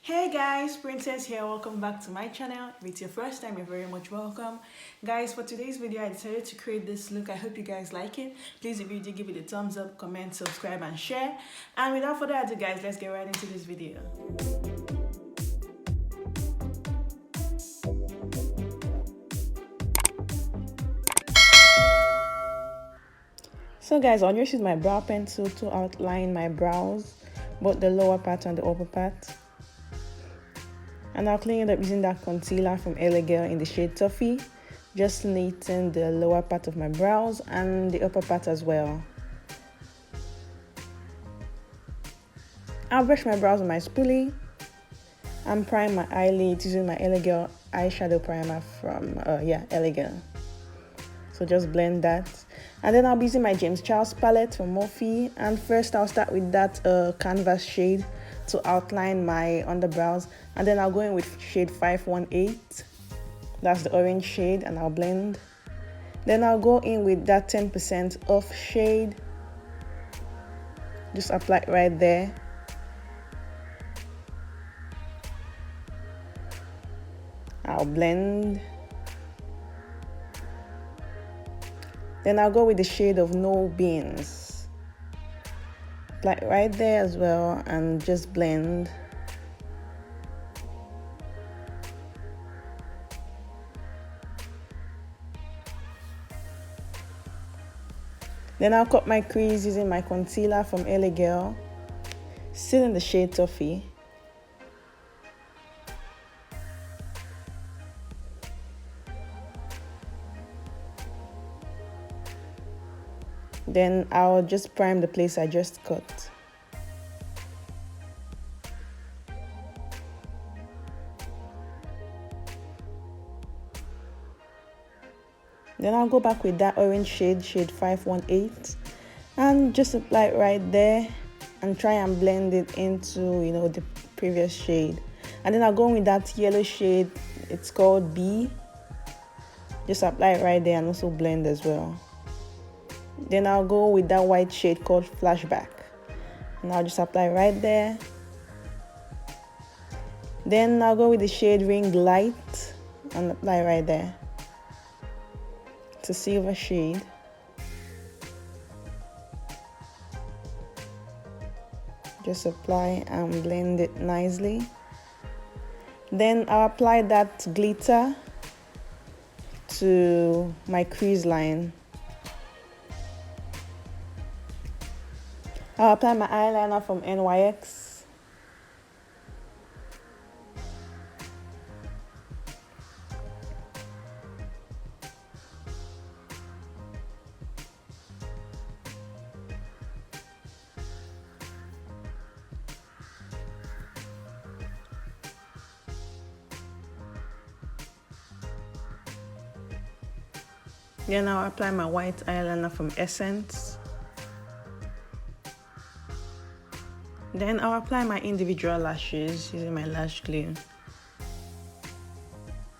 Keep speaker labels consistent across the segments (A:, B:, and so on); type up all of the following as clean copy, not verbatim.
A: Hey guys, Princess here. Welcome back to my channel. If it's your first time, you're very much welcome. Guys, for today's video, I decided to create this look. I hope you guys like it. Please, if you did, give it a thumbs up, comment, subscribe, and share. And without further ado, guys, let's get right into this video. So guys, I'll just use my brow pencil to outline my brows, both the lower part and the upper part. And I'll clean it up using that concealer from EYESHADOW in the shade Toffee. Just neaten the lower part of my brows and the upper part as well. I'll brush my brows with my spoolie and prime my eyelids using my EYESHADOW eyeshadow primer from EYESHADOW. So just blend that. And then I'll be using my James Charles palette from MORPHE. And first I'll start with that canvas shade to outline my underbrows, and then I'll go in with shade 518. That's the orange shade, and I'll blend. Then I'll go in with that 10% off shade. Just apply it right there. I'll blend. Then I'll go with the shade of No Beans. Like right there as well, and just blend. Then I'll cut my crease using my concealer from EYESHADOW, still in the shade Toffee. Then I'll just prime the place I just cut. Then I'll go back with that orange shade, shade 518, and just apply it right there and try and blend it into, the previous shade. And then I'll go with that yellow shade, it's called B. Just apply it right there and also blend as well. Then I'll go with that white shade called Flashback, and I'll just apply right there. Then I'll go with the shade Ring Light and apply right there. It's a silver shade. Just apply and blend it nicely. Then I'll apply that glitter to my crease line. I'll apply my eyeliner from NYX. Then I'll apply my white eyeliner from Essence. Then I'll apply my individual lashes using my lash glue.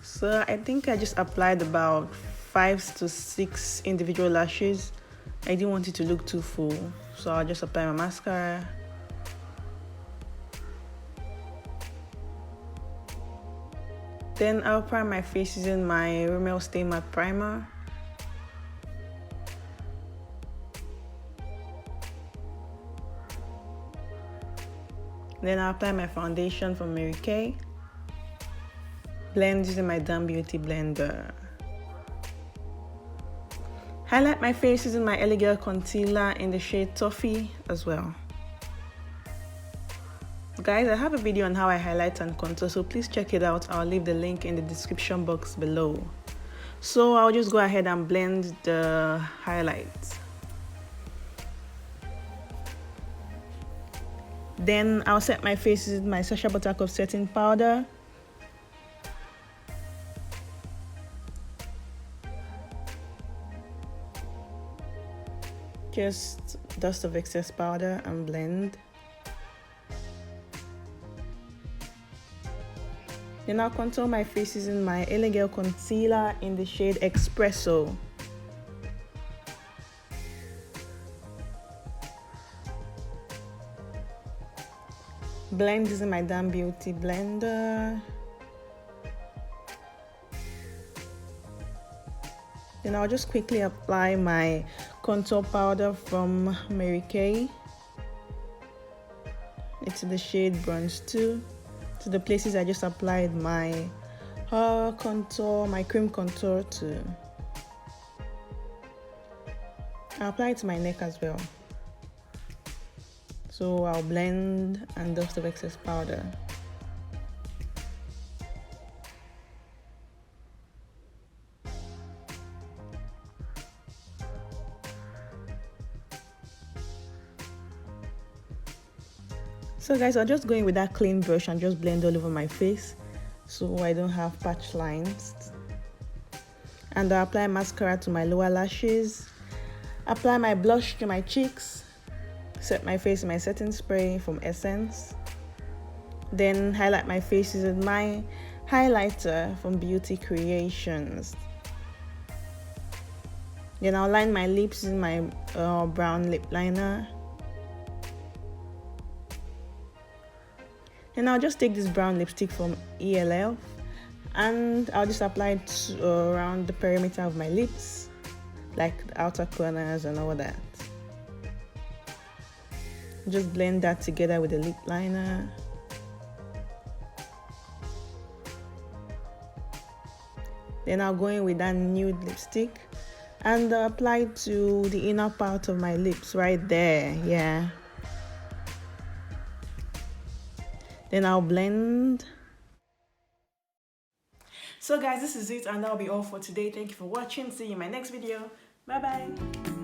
A: So I think I just applied about 5 to 6 individual lashes. I didn't want it to look too full, so I'll just apply my mascara. Then I'll prime my face using my Rimmel Stay Matte Primer. Then I'll apply my foundation from Mary Kay. Blend using my Damn Beauty blender. Highlight my face using my EYESHADOW concealer in the shade Toffee as well. Guys, I have a video on how I highlight and contour, so please check it out. I'll leave the link in the description box below. So I'll just go ahead and blend the highlights. Then I'll set my face with my Sacha Buttercup setting powder. Just dust of excess powder and blend. Then I'll contour my face using my EYESHADOW concealer in the shade Espresso. blend using my damn beauty blender. Then I'll just quickly apply my contour powder from Mary Kay. It's the shade Bronze 2. To the places I just applied my contour, my cream contour to. I'll apply it to my neck as well. So I'll blend and dust the excess powder. So guys, I'll just go in with that clean brush and just blend all over my face so I don't have patch lines. And I'll apply mascara to my lower lashes, apply my blush to my cheeks, set my face with my setting spray from Essence, then highlight my face using my highlighter from Beauty Creations. Then I'll line my lips using my brown lip liner. And I'll just take this brown lipstick from ELF and I'll just apply it around the perimeter of my lips, like the outer corners and all that. Just blend that together with the lip liner. Then I'll go in with that nude lipstick and apply it to the inner part of my lips right there, yeah. Then I'll blend. So guys, this is it and that'll be all for today. Thank you for watching. See you in my next video. Bye bye.